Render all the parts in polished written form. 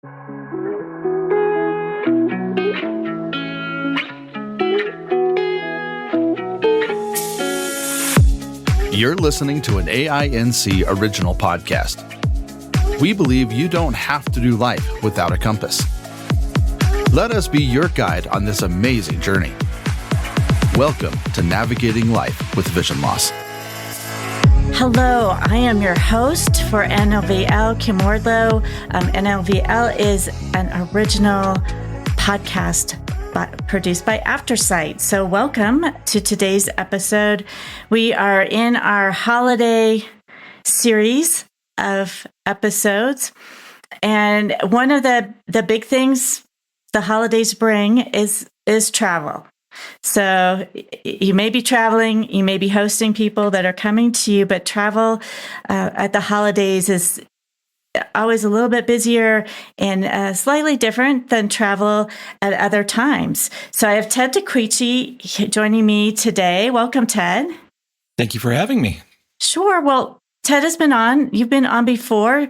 You're listening to an AINC original podcast. We believe you don't have to do life without a compass. Let us be your guide on this amazing journey. Welcome to Navigating Life with Vision Loss. Hello, I am your host for NLVL, Kim Wardlow. NLVL is an original podcast produced by Aftersight. So welcome to today's episode. We are in our holiday series of episodes. And one of the big things the holidays bring is travel. So you may be traveling, you may be hosting people that are coming to you, but travel at the holidays is always a little bit busier and slightly different than travel at other times. So I have Ted Tahquechi joining me today. Welcome, Ted. Thank you for having me. Sure. Well, Ted has been on. You've been on before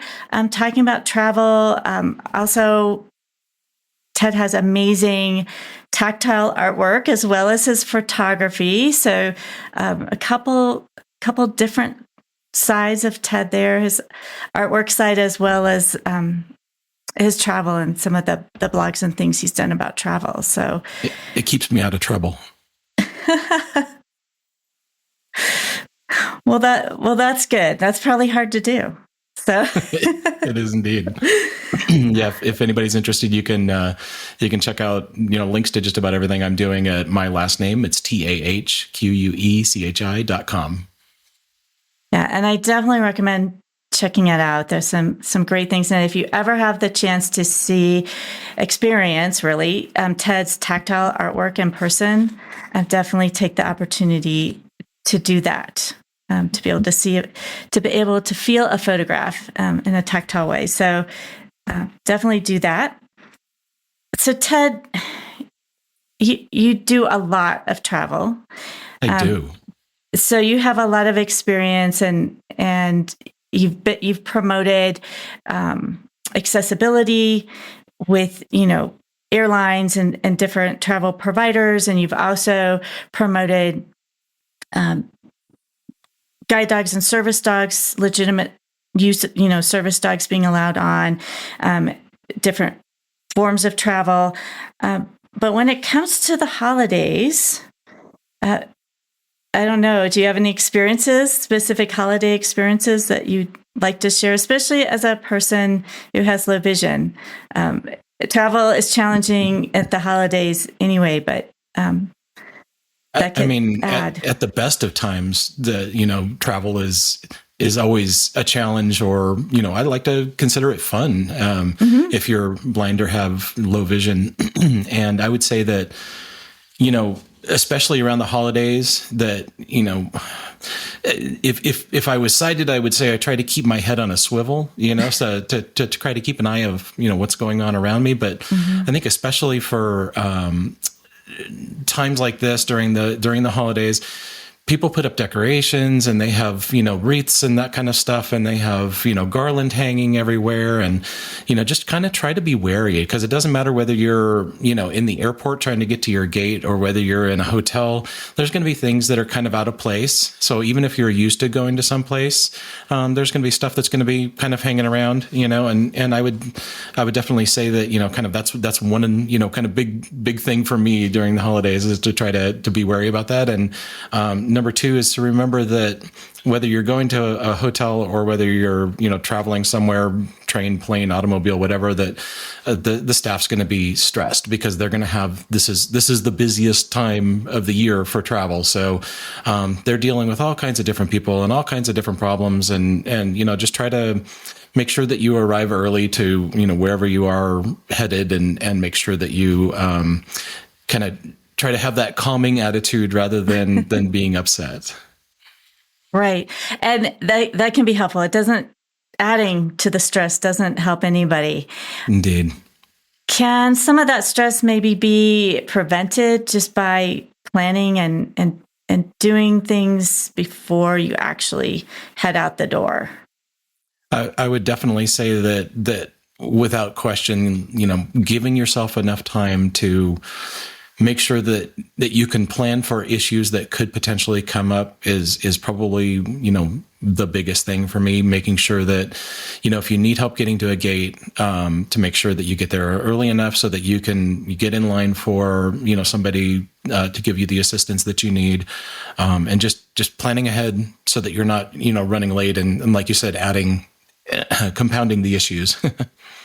talking about travel. Also, Ted has amazing tactile artwork as well as his photography. So a couple different sides of Ted there, his artwork side as well as his travel and some of the blogs and things he's done about travel. So it keeps me out of trouble. Well, that's good. That's probably hard to do. So it is indeed. Yeah, if anybody's interested, you can check out links to just about everything I'm doing at my last name. It's tahquechi.com. Yeah, and I definitely recommend checking it out. There's some great things. And if you ever have the chance to experience really Ted's tactile artwork in person, definitely take the opportunity to do that, to be able to see it, to be able to feel a photograph in a tactile way. So definitely do that. So Ted, you do a lot of travel. I do. So you have a lot of experience, and you've promoted accessibility with airlines and different travel providers, and you've also promoted guide dogs and service dogs, legitimate use, service dogs being allowed on different forms of travel. But when it comes to the holidays, I don't know. Do you have any specific holiday experiences that you'd like to share, especially as a person who has low vision? Travel is challenging at the holidays anyway, but at the best of times, travel is always a challenge, or I like to consider it fun if you're blind or have low vision. And I would say that especially around the holidays, that if I was sighted, I would say I try to keep my head on a swivel, so to try to keep an eye of what's going on around me. But I think especially for times like this during the holidays, people put up decorations and they have, wreaths and that kind of stuff. And they have, garland hanging everywhere, and, just kind of try to be wary, because it doesn't matter whether you're, in the airport trying to get to your gate or whether you're in a hotel, there's going to be things that are kind of out of place. So even if you're used to going to some place, there's going to be stuff that's going to be kind of hanging around, and I would definitely say that, kind of that's one, kind of big thing for me during the holidays is to try to be wary about that. And, number two is to remember that whether you're going to a hotel or whether you're, traveling somewhere, train, plane, automobile, whatever, that the staff's going to be stressed, because they're going to have, this is the busiest time of the year for travel. So they're dealing with all kinds of different people and all kinds of different problems, and just try to make sure that you arrive early to, wherever you are headed, and make sure that you kind of try to have that calming attitude rather than being upset. Right. And that can be helpful. Adding to the stress doesn't help anybody. Indeed. Can some of that stress maybe be prevented just by planning and doing things before you actually head out the door? I would definitely say that without question, giving yourself enough time to make sure that you can plan for issues that could potentially come up is probably, the biggest thing for me. Making sure that, if you need help getting to a gate, to make sure that you get there early enough so that you get in line for, somebody to give you the assistance that you need, and just planning ahead so that you're not, running late and like you said, compounding the issues.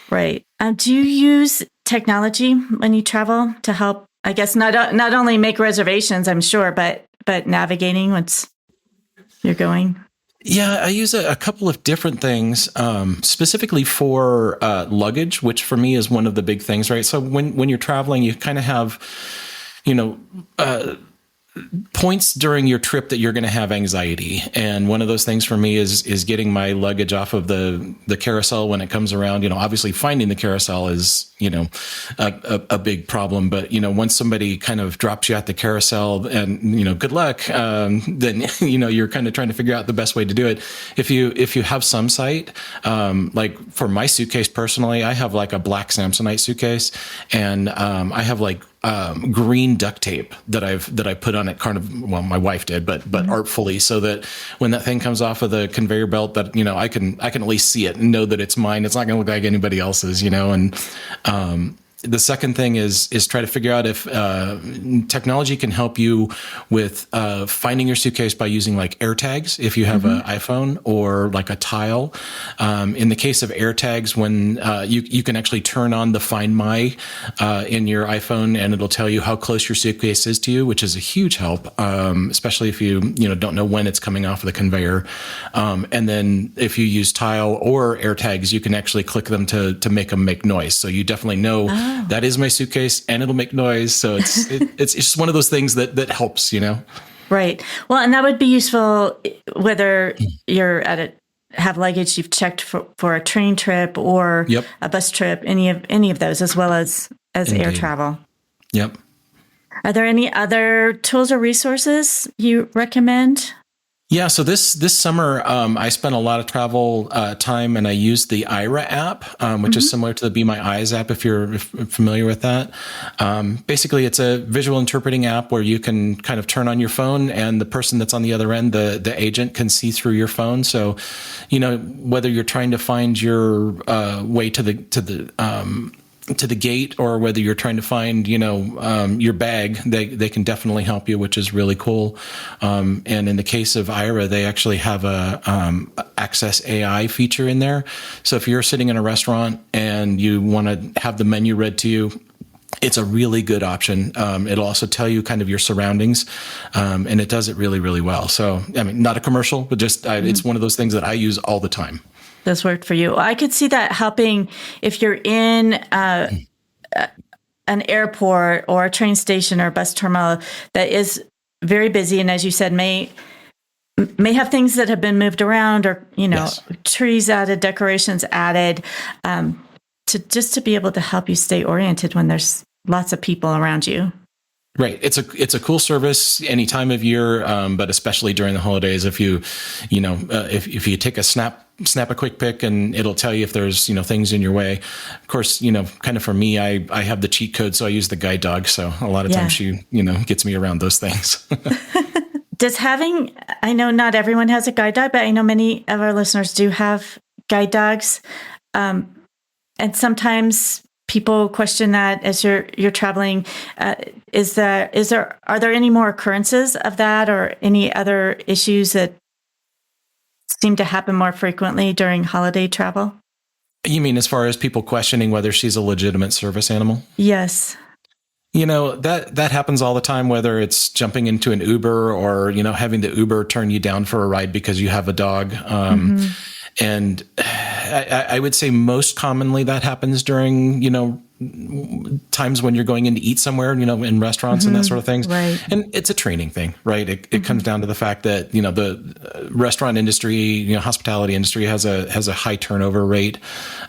Right. Do you use technology when you travel to help, I guess, not only make reservations, I'm sure, but navigating once you're going? Yeah, I use a couple of different things, specifically for luggage, which for me is one of the big things, right? So when you're traveling, you kind of have, points during your trip that you're going to have anxiety. And one of those things for me is getting my luggage off of the carousel when it comes around. Obviously finding the carousel is, a big problem. But, once somebody kind of drops you at the carousel and, good luck, then, you're kind of trying to figure out the best way to do it. If you have some sight, like for my suitcase personally, I have like a black Samsonite suitcase, and I have like green duct tape that I put on it, my wife did, but artfully, so that when that thing comes off of the conveyor belt, that I can at least see it and know that it's mine. It's not going to look like anybody else's, and the second thing is try to figure out if technology can help you with finding your suitcase by using like AirTags if you have an iPhone, or like a Tile. In the case of AirTags, when you can actually turn on the Find My in your iPhone, and it'll tell you how close your suitcase is to you, which is a huge help, especially if you don't know when it's coming off of the conveyor. And then if you use Tile or AirTags, you can actually click them to make them make noise. So you definitely know that is my suitcase, and it'll make noise. So it's just one of those things that helps, Right. Well, and that would be useful whether you're have luggage you've checked for a train trip or a bus trip, any of those, as well as Indeed. air travel. Yep. Are there any other tools or resources you recommend? Yeah, so this summer, I spent a lot of travel time, and I used the Aira app, which is similar to the Be My Eyes app, if you're familiar with that. Basically, it's a visual interpreting app where you can kind of turn on your phone, and the person that's on the other end, the agent, can see through your phone. So, whether you're trying to find your way to the gate, or whether you're trying to find, your bag, they can definitely help you, which is really cool. And in the case of Aira, they actually have a Access AI feature in there. So if you're sitting in a restaurant and you want to have the menu read to you, it's a really good option. It'll also tell you kind of your surroundings, and it does it really, really well. So, not a commercial, but just it's one of those things that I use all the time. This worked for you. I could see that helping if you're in an airport or a train station or a bus terminal that is very busy, and as you said, may have things that have been moved around, or trees added, decorations added, to be able to help you stay oriented when there's lots of people around you. Right. It's a cool service any time of year, but especially during the holidays. If you take a snap a quick pic, and it'll tell you if there's, things in your way. Of course, kind of for me, I have the cheat code, so I use the guide dog. So a lot of times she, gets me around those things. I know not everyone has a guide dog, but I know many of our listeners do have guide dogs. And sometimes people question that as you're traveling. Are there any more occurrences of that, or any other issues that seem to happen more frequently during holiday travel? You mean as far as people questioning whether she's a legitimate service animal? Yes. That happens all the time, whether it's jumping into an Uber or, having the Uber turn you down for a ride because you have a dog. And I would say most commonly that happens during, times when you're going in to eat somewhere, in restaurants and that sort of things. Right. And it's a training thing, right? It comes down to the fact that, the restaurant industry, hospitality industry has a high turnover rate.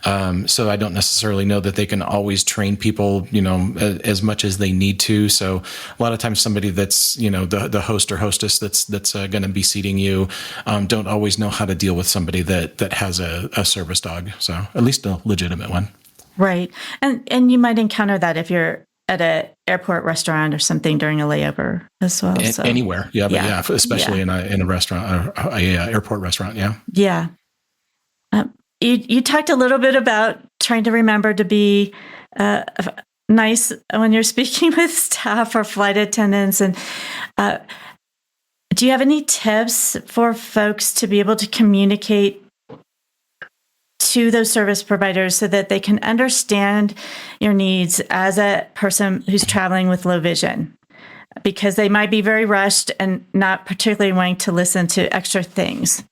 So I don't necessarily know that they can always train people, as much as they need to. So a lot of times somebody that's, the host or hostess that's going to be seating you, don't always know how to deal with somebody that has a service dog. So at least a legitimate one. Right. And you might encounter that if you're at an airport restaurant or something during a layover as well. So. Anywhere. Yeah. But especially in a restaurant, airport restaurant. Yeah. Yeah. You talked a little bit about trying to remember to be nice when you're speaking with staff or flight attendants. And do you have any tips for folks to be able to communicate to those service providers so that they can understand your needs as a person who's traveling with low vision? Because they might be very rushed and not particularly wanting to listen to extra things.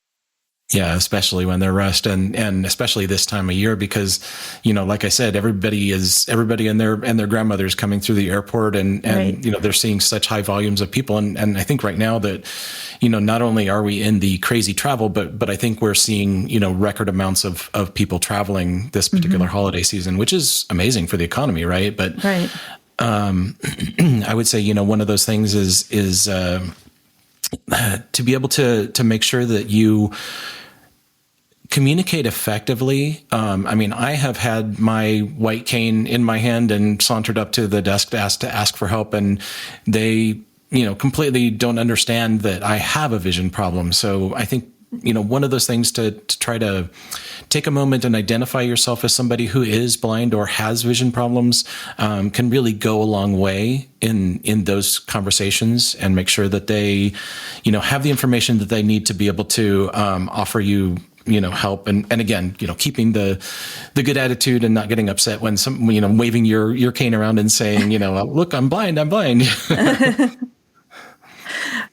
Yeah, especially when they're rushed, and especially this time of year, because, like I said, everybody and their grandmothers coming through the airport, and right. They're seeing such high volumes of people, and I think right now that, not only are we in the crazy travel, but I think we're seeing record amounts of people traveling this particular holiday season, which is amazing for the economy, right? But right. I would say one of those things is to be able to make sure that you communicate effectively. I have had my white cane in my hand and sauntered up to the desk to ask for help, and they, completely don't understand that I have a vision problem. So I think, one of those things to try to take a moment and identify yourself as somebody who is blind or has vision problems can really go a long way in those conversations, and make sure that they, have the information that they need to be able to offer you help. And again, keeping the good attitude and not getting upset when waving your cane around and saying, look, I'm blind.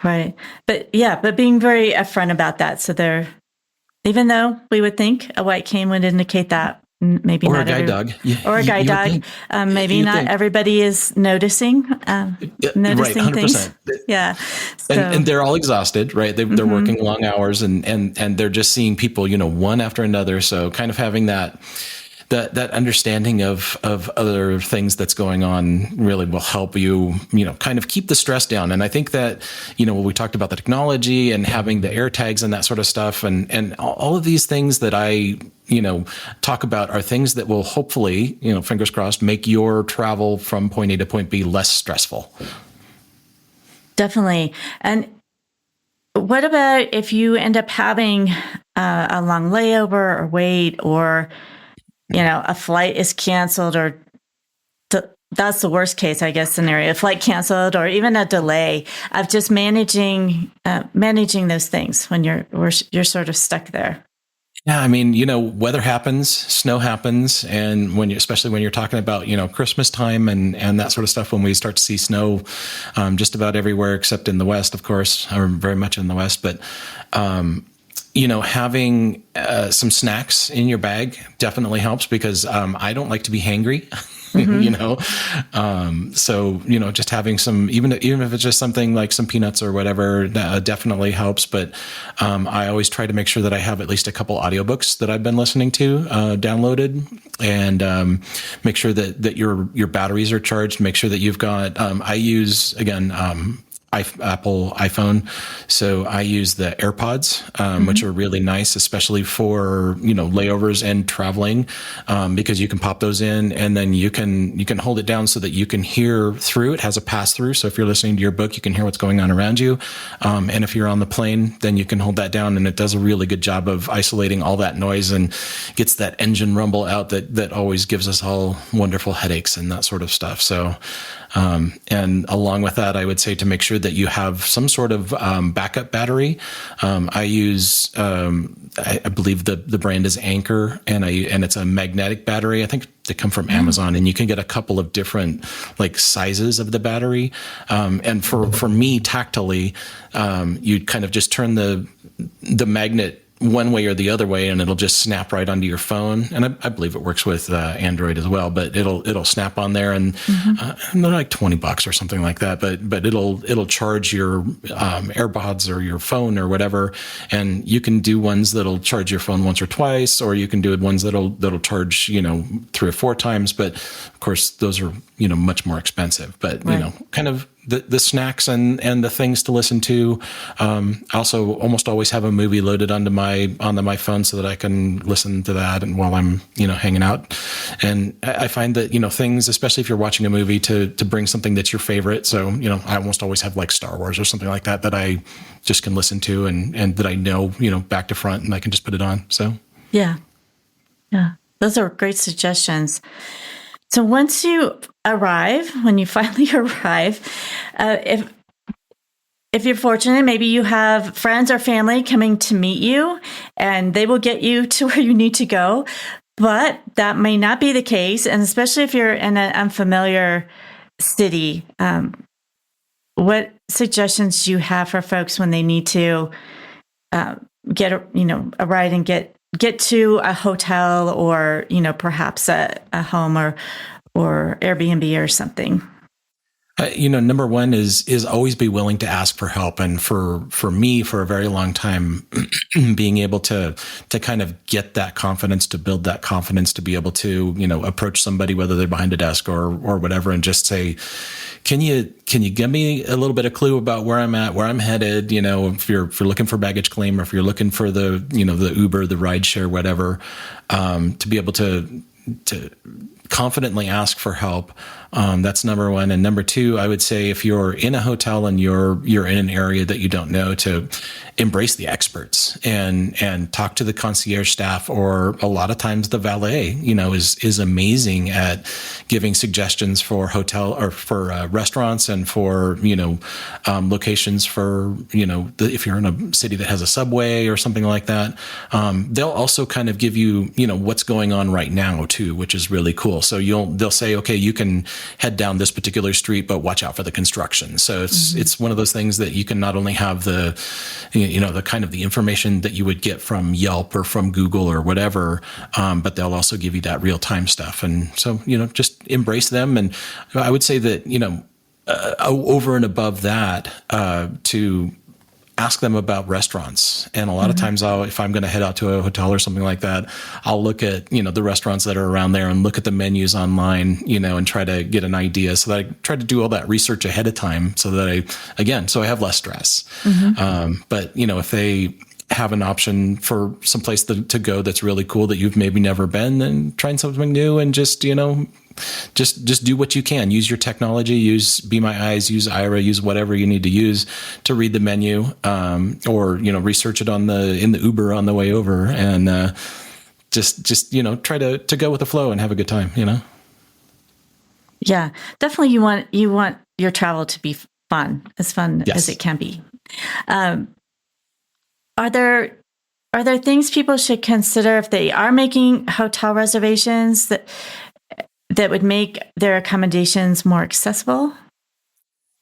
Right. But being very upfront about that. So even though we would think a white cane would indicate that, maybe or not a guide dog. Or a guide dog. Maybe not think. Everybody is noticing right, 100%. Things. Yeah. So. And they're all exhausted, right? They're working long hours, and they're just seeing people, one after another. So kind of having that understanding of other things that's going on really will help you, kind of keep the stress down. And I think that, when we talked about the technology and having the air tags and that sort of stuff, and all of these things that I, talk about are things that will hopefully, fingers crossed, make your travel from point A to point B less stressful. Definitely. And what about if you end up having a long layover or wait, or a flight is canceled, or that's the worst case, I guess, scenario, a flight canceled, or even a delay of just managing those things when you're sort of stuck there. Yeah. Weather happens, snow happens. And especially when you're talking about, Christmas time and that sort of stuff, when we start to see snow, just about everywhere except in the West, of course, or very much in the West, but, having some snacks in your bag definitely helps, because I don't like to be hangry, so, just having some, even if it's just something like some peanuts or whatever, definitely helps. But I always try to make sure that I have at least a couple audiobooks that I've been listening to downloaded, and make sure that your batteries are charged. Make sure that you've got, I use, again, Apple iPhone. So I use the AirPods, which are really nice, especially for, layovers and traveling, because you can pop those in, and then you can hold it down so that you can hear through. It has a pass through. So if you're listening to your book, you can hear what's going on around you. And if you're on the plane, then you can hold that down, and it does a really good job of isolating all that noise and gets that engine rumble out that always gives us all wonderful headaches and that sort of stuff. So, and along with that, I would say to make sure that you have some sort of backup battery. I use, I believe the brand is Anchor, and it's a magnetic battery. I think they come from Amazon, and you can get a couple of different sizes of the battery. And for me, tactily, you kind of just turn the magnet one way or the other way, and it'll just snap right onto your phone. And I believe it works with Android as well, but it'll snap on there, and they're like $20 or something like that. But it'll charge your AirPods or your phone or whatever, and you can do ones that'll charge your phone once or twice, or you can do ones that'll charge 3 or 4 times. But of course, those are much more expensive. But right. Kind of the snacks and the things to listen to. I also almost always have a movie loaded onto my phone so that I can listen to that and while I'm, hanging out. And I find that, things, especially if you're watching a movie, to bring something that's your favorite. So, I almost always have like Star Wars or something like that I just can listen to and that I know, back to front, and I can just put it on. So yeah. Those are great suggestions. So once you arrive, when you finally arrive, if you're fortunate, maybe you have friends or family coming to meet you, and they will get you to where you need to go. But that may not be the case, and especially if you're in an unfamiliar city. What suggestions do you have for folks when they need to get a ride and get to a hotel or, perhaps a home or Airbnb or something? Number one is always be willing to ask for help. And for me, for a very long time, being able to kind of get that confidence, to build that confidence, to be able to, approach somebody, whether they're behind a desk or whatever, and just say, can you give me a little bit of clue about where I'm at, where I'm headed? If you're looking for baggage claim, or if you're looking for the Uber, the ride share, whatever, to be able to confidently ask for help. That's number one. And number two, I would say if you're in a hotel and you're in an area that you don't know, to embrace the experts and talk to the concierge staff, or a lot of times the valet, is amazing at giving suggestions for hotel or for restaurants, and for, locations for, if you're in a city that has a subway or something like that. They'll also kind of give you, what's going on right now too, which is really cool. So they'll say, okay, you can head down this particular street, but watch out for the construction. So it's one of those things that you can not only have the kind of the information that you would get from Yelp or from Google or whatever, but they'll also give you that real time stuff. And so, just embrace them. And I would say that, over and above that, to ask them about restaurants. And a lot of times if I'm going to head out to a hotel or something like that, I'll look at, the restaurants that are around there and look at the menus online, and try to get an idea. So that I try to do all that research ahead of time so that I have less stress. But, if they have an option for someplace to go that's really cool that you've maybe never been, then trying something new and just do what you can. Use your technology, use Be My Eyes, use Ira, use whatever you need to use to read the menu, or, research it in the Uber on the way over, and just try to go with the flow and have a good time, Yeah, definitely. You want your travel to be fun Yes. as it can be. Are there things people should consider if they are making hotel reservations that would make their accommodations more accessible?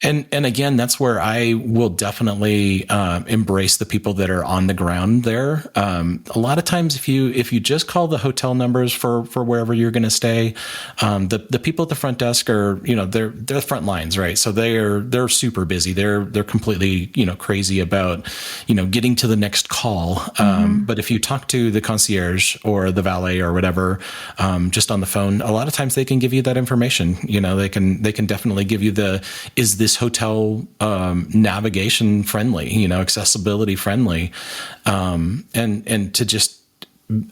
And again, that's where I will definitely embrace the people that are on the ground there. A lot of times, if you just call the hotel numbers for wherever you're going to stay, the people at the front desk are, they're front lines, right? So they're super busy. They're completely crazy about getting to the next call. But if you talk to the concierge or the valet or whatever, just on the phone, a lot of times they can give you that information. They can definitely give you is this hotel navigation friendly, accessibility friendly, and to just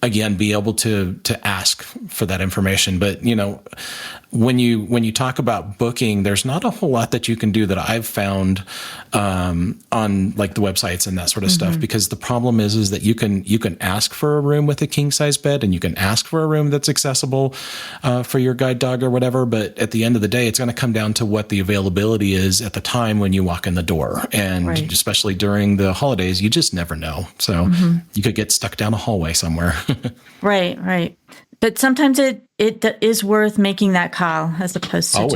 again be able to ask for that information. But when you talk about booking, there's not a whole lot that you can do that I've found on like the websites and that sort of stuff, because the problem is that you can ask for a room with a king size bed, and you can ask for a room that's accessible for your guide dog or whatever. But at the end of the day, it's going to come down to what the availability is at the time when you walk in the door. And especially during the holidays, you just never know. So you could get stuck down a hallway somewhere. Right. But sometimes it is worth making that call as opposed to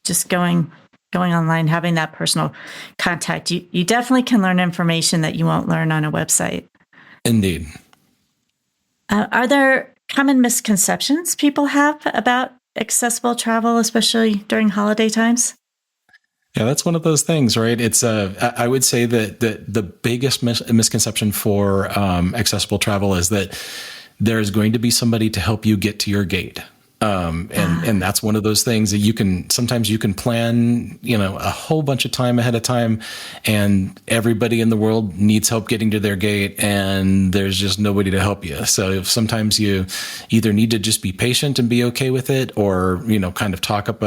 just going online, having that personal contact. You definitely can learn information that you won't learn on a website. Indeed. Are there common misconceptions people have about accessible travel, especially during holiday times? Yeah, that's one of those things, right? It's I would say that the biggest misconception for accessible travel is that there's going to be somebody to help you get to your gate. And that's one of those things that sometimes you can plan, a whole bunch of time ahead of time, and everybody in the world needs help getting to their gate, and there's just nobody to help you. So sometimes you either need to just be patient and be okay with it, or, kind of talk up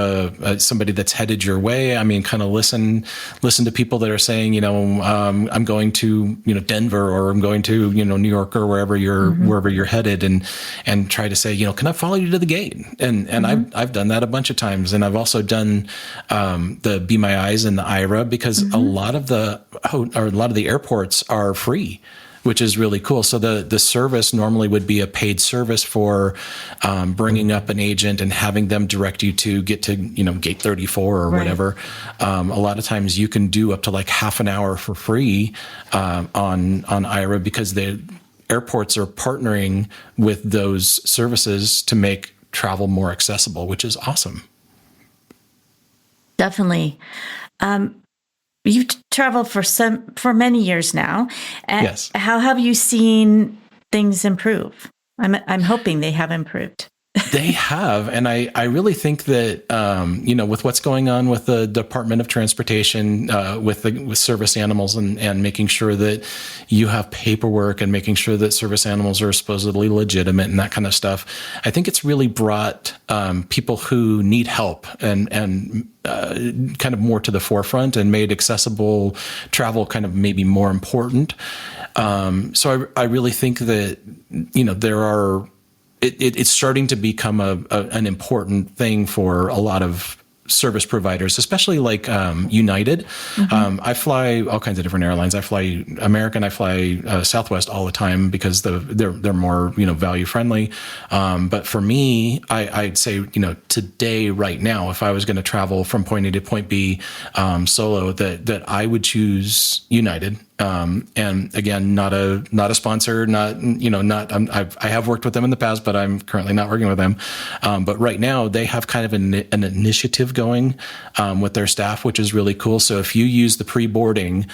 somebody that's headed your way. I mean, kind of listen to people that are saying, I'm going to, Denver, or I'm going to, New York, or wherever you're headed, and try to say, can I follow you to the gate? And I've done that a bunch of times. And I've also done the Be My Eyes and the IRA, because a lot of the airports are free, which is really cool. So the service normally would be a paid service for bringing up an agent and having them direct you to get to, gate 34 or whatever. A lot of times you can do up to like half an hour for free on IRA, because the airports are partnering with those services to make travel more accessible, which is awesome. Definitely. You've traveled for many years now. Yes. How have you seen things improve? I'm hoping they have improved. They have. And I really think that, with what's going on with the Department of Transportation, with service animals, and making sure that you have paperwork, and making sure that service animals are supposedly legitimate and that kind of stuff, I think it's really brought people who need help and kind of more to the forefront, and made accessible travel kind of maybe more important. So I really think that, it's starting to become an important thing for a lot of service providers, especially like United. I fly all kinds of different airlines. I fly American, I fly Southwest all the time, because they're more value friendly. But for me, I'd say today, right now, if I was going to travel from point A to point B solo, that I would choose United. And again, not a sponsor, I have worked with them in the past, but I'm currently not working with them. But right now they have kind of an initiative going, with their staff, which is really cool. So if you use the pre-boarding,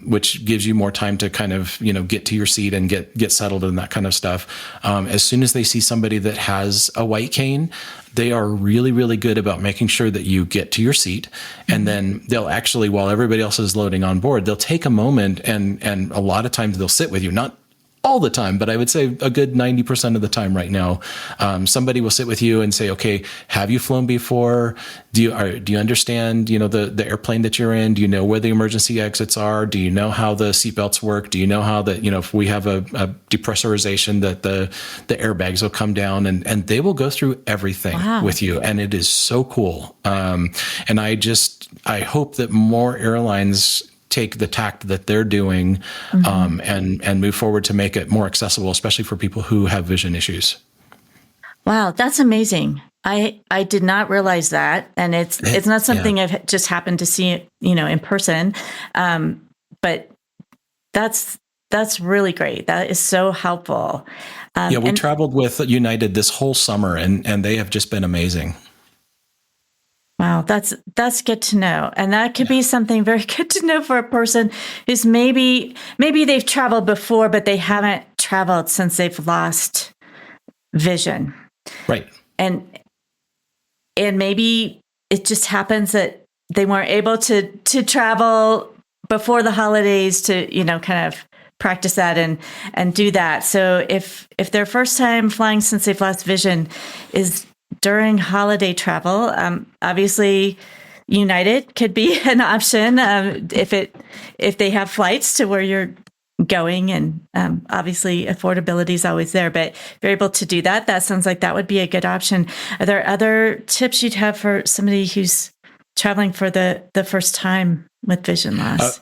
which gives you more time to kind of, get to your seat and get settled and that kind of stuff. As soon as they see somebody that has a white cane, they are really, really good about making sure that you get to your seat. And then they'll actually, while everybody else is loading on board, they'll take a moment, and a lot of times they'll sit with you, not all the time, but I would say a good 90% of the time right now, somebody will sit with you and say, okay, have you flown before? Do you understand, the airplane that you're in? Do you know where the emergency exits are? Do you know how the seatbelts work? Do you know how that, if we have a depressurization, that the airbags will come down, and they will go through everything with you. And it is so cool. And I hope that more airlines take the tact that they're doing, and move forward to make it more accessible, especially for people who have vision issues. Wow, that's amazing. I did not realize that, and it's not something I've just happened to see, in person. But that's really great. That is so helpful. We traveled with United this whole summer, and they have just been amazing. Wow, that's good to know. And that could be something very good to know for a person who's maybe they've traveled before, but they haven't traveled since they've lost vision. Right. And maybe it just happens that they weren't able to travel before the holidays to, kind of practice that and do that. So if their first time flying since they've lost vision is during holiday travel, obviously United could be an option if they have flights to where you're going, and obviously affordability is always there. But if you're able to do that, that sounds like that would be a good option. Are there other tips you'd have for somebody who's traveling for the first time with vision loss?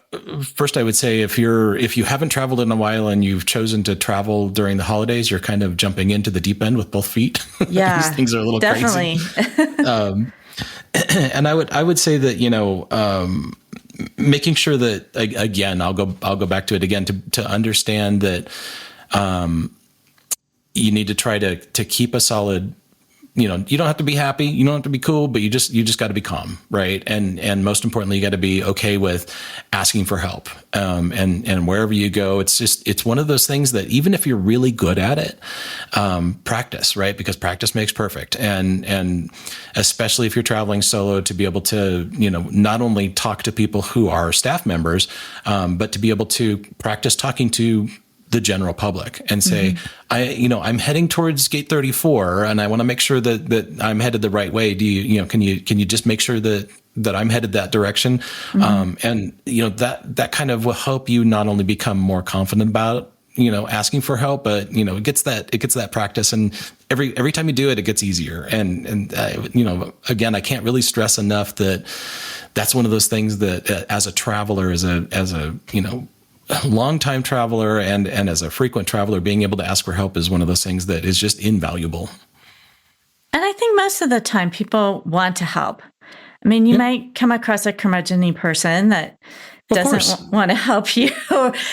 First, I would say if you haven't traveled in a while and you've chosen to travel during the holidays, you're kind of jumping into the deep end with both feet. Yeah, these things are a little definitely. Crazy. And I would say that making sure that, again, I'll go back to it again, to understand that you need to try to keep a solid you don't have to be happy, you don't have to be cool, but you just got to be calm, right? And most importantly, you got to be okay with asking for help. And wherever you go, it's one of those things that even if you're really good at it, practice, right? Because practice makes perfect. And especially if you're traveling solo, to be able to, not only talk to people who are staff members, but to be able to practice talking to the general public and say, I'm heading towards gate 34 and I want to make sure that I'm headed the right way. Do can you just make sure that I'm headed that direction? And that kind of will help you not only become more confident about, asking for help, but, it gets that practice. And every time you do it, it gets easier. And again, I can't really stress enough that that's one of those things that as a traveler, as a long-time traveler and as a frequent traveler, being able to ask for help is one of those things that is just invaluable. And I think most of the time people want to help. I mean, you might come across a curmudgeon person that doesn't want to help you,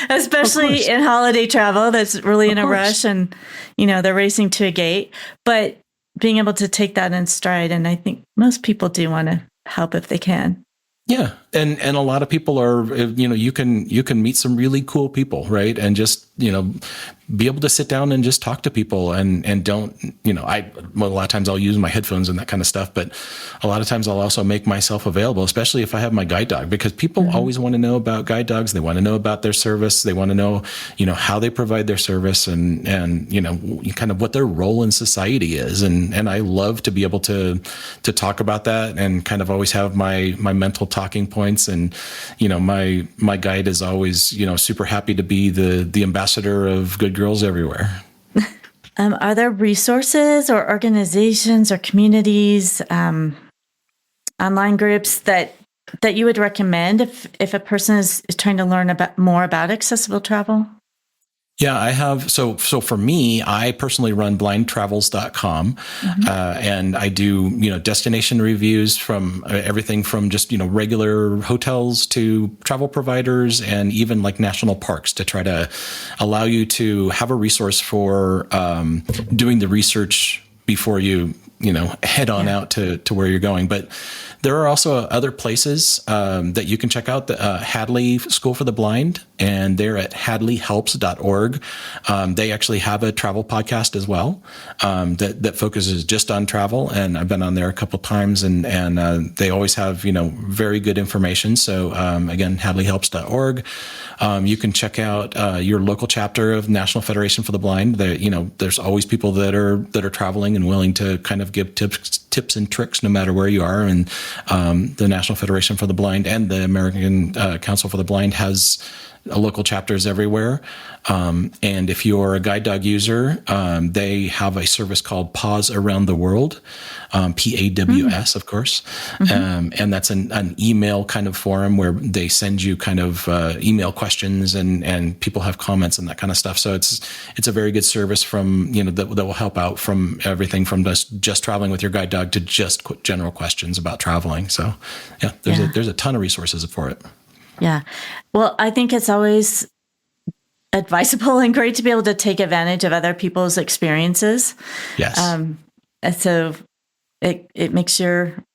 especially in holiday travel that's really in a rush and, they're racing to a gate. But being able to take that in stride, and I think most people do want to help if they can. Yeah. And a lot of people are, you can meet some really cool people, right? And just, be able to sit down and just talk to people and don't, a lot of times I'll use my headphones and that kind of stuff, but a lot of times I'll also make myself available, especially if I have my guide dog, because people always want to know about guide dogs. They want to know about their service. They want to know, how they provide their service and, kind of what their role in society is. And I love to be able to talk about that and kind of always have my mental talking points. And, my guide is always, super happy to be the ambassador of good girls everywhere. Are there resources or organizations or communities, online groups that you would recommend if a person is trying to learn more about accessible travel? Yeah, I have. So for me, I personally run blindtravels.com, and I do, destination reviews from everything from just, regular hotels to travel providers and even like national parks to try to allow you to have a resource for doing the research before you, head on out to where you're going. But there are also other places that you can check out, the Hadley School for the Blind, and they're at hadleyhelps.org. They actually have a travel podcast as well that focuses just on travel, and I've been on there a couple times, and they always have very good information. So again, hadleyhelps.org. You can check out your local chapter of National Federation for the Blind. There's always people that are traveling and willing to kind of give tips and tricks no matter where you are. And the National Federation for the Blind and the American Council for the Blind has local chapters everywhere. And if you're a guide dog user, they have a service called Paws Around the World, PAWS, of course. And that's an email kind of forum where they send you kind of email questions and people have comments and that kind of stuff. So it's a very good service from, that will help out from everything from just traveling with your guide dog to just general questions about traveling. So yeah, there's a ton of resources for it. Yeah. Well, I think it's always advisable and great to be able to take advantage of other people's experiences. Yes. So it makes your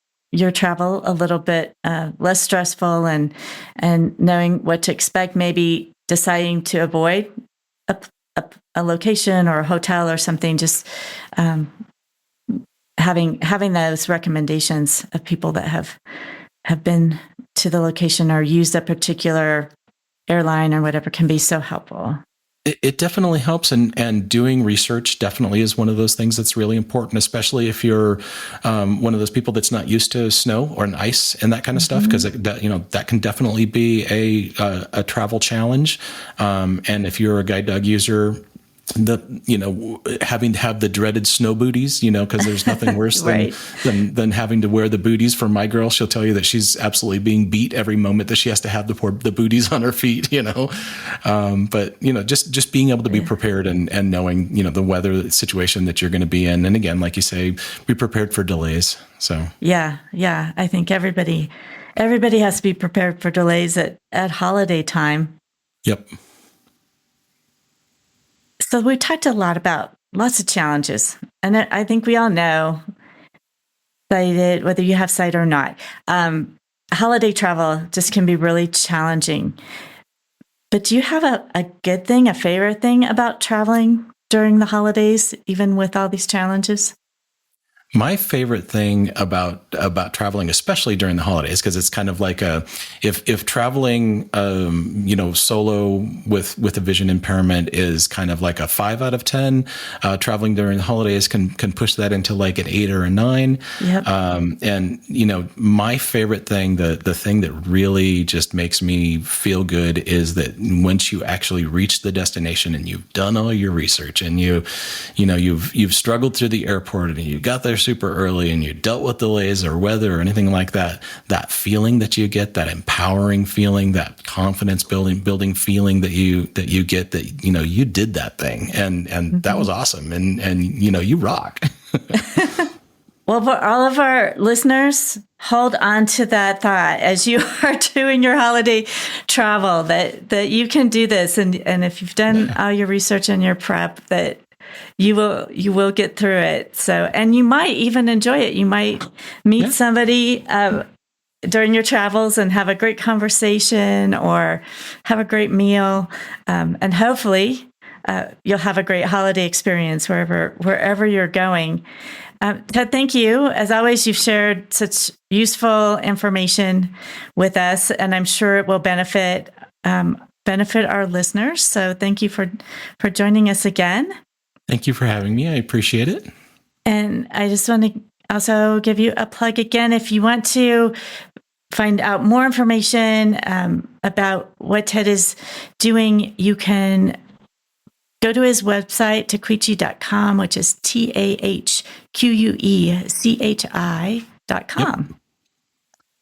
travel a little bit less stressful and knowing what to expect, maybe deciding to avoid a location or a hotel or something, just having those recommendations of people that have been to the location or used a particular airline or whatever can be so helpful. It definitely helps, and doing research definitely is one of those things that's really important, especially if you're one of those people that's not used to snow or an ice and that kind of stuff, because that can definitely be a travel challenge. And if you're a guide dog user, having to have the dreaded snow booties, because there's nothing worse than having to wear the booties. For my girl, she'll tell you that she's absolutely being beat every moment that she has to have the booties on her feet, but just being able to be prepared and knowing, the weather situation that you're going to be in. And again, like you say, be prepared for delays. So yeah. I think everybody has to be prepared for delays at holiday time. Yep. So we talked a lot about lots of challenges, and I think we all know sighted, whether you have sight or not. Holiday travel just can be really challenging. But do you have a good thing, a favorite thing about traveling during the holidays, even with all these challenges? My favorite thing about traveling, especially during the holidays, because it's kind of like if traveling, solo with a vision impairment is kind of like a 5 out of 10, traveling during the holidays can push that into like an 8 or a 9. Yep. And my favorite thing, the thing that really just makes me feel good is that once you actually reach the destination and you've done all your research and you've struggled through the airport and you got there super early and you dealt with delays or weather or anything like that, that feeling that you get, that empowering feeling, that confidence building feeling that you get, that you did that thing and that was awesome and you rock. Well, for all of our listeners, hold on to that thought as you are doing your holiday travel, that you can do this, and if you've done all your research and your prep, that you will get through it. So, and you might even enjoy it. You might meet somebody during your travels and have a great conversation or have a great meal. And hopefully you'll have a great holiday experience wherever you're going. Ted, thank you. As always, you've shared such useful information with us, and I'm sure it will benefit our listeners. So thank you for joining us again. Thank you for having me. I appreciate it. And I just want to also give you a plug again. If you want to find out more information about what Ted is doing, you can go to his website, tahquechi.com, which is TAHQUECHI.com.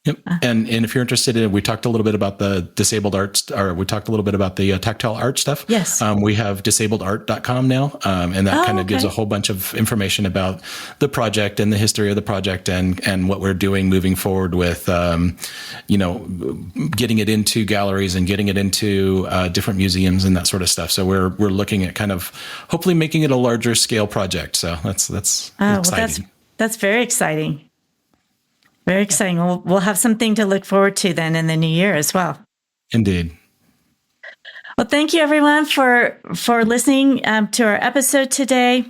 Yep. And if you're interested in, we talked a little bit about the disabled art, or we talked a little bit about the tactile art stuff. Yes. We have disabledart.com now. And that kind of gives a whole bunch of information about the project and the history of the project and what we're doing moving forward with, getting it into galleries and getting it into different museums and that sort of stuff. So we're looking at kind of hopefully making it a larger scale project. So that's exciting. Well, that's very exciting. Very exciting. We'll have something to look forward to then in the new year as well. Indeed. Well, thank you everyone for listening to our episode today.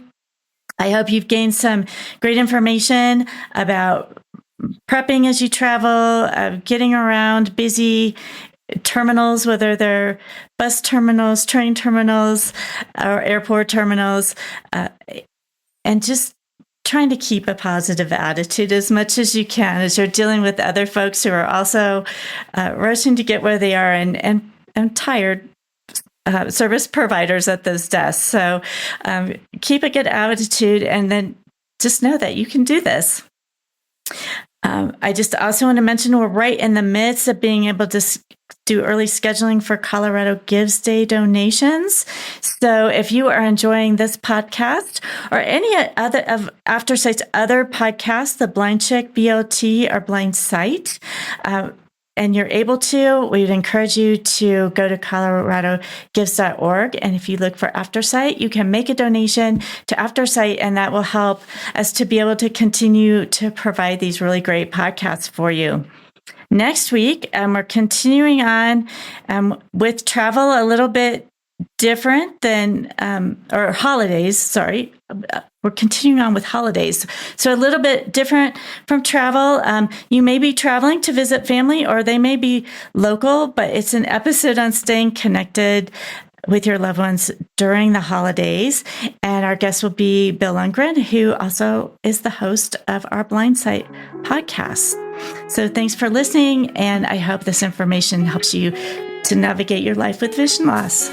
I hope you've gained some great information about prepping as you travel, getting around busy terminals, whether they're bus terminals, train terminals, or airport terminals, and just trying to keep a positive attitude as much as you can as you're dealing with other folks who are also rushing to get where they are and tired service providers at those desks. So keep a good attitude and then just know that you can do this. I just also want to mention we're right in the midst of being able to do early scheduling for Colorado Gives Day donations. So if you are enjoying this podcast or any other of Aftersight's other podcasts, the Blind Check, BLT, or Blind Sight, and you're able to, we'd encourage you to go to coloradogives.org. And if you look for Aftersight, you can make a donation to Aftersight, and that will help us to be able to continue to provide these really great podcasts for you. Next week, we're continuing on with travel a little bit different than, or holidays, sorry. We're continuing on with holidays. So a little bit different from travel. You may be traveling to visit family, or they may be local, but it's an episode on staying connected with your loved ones during the holidays. And our guest will be Bill Lundgren, who also is the host of our Blind Sight podcast. So thanks for listening, and I hope this information helps you to navigate your life with vision loss.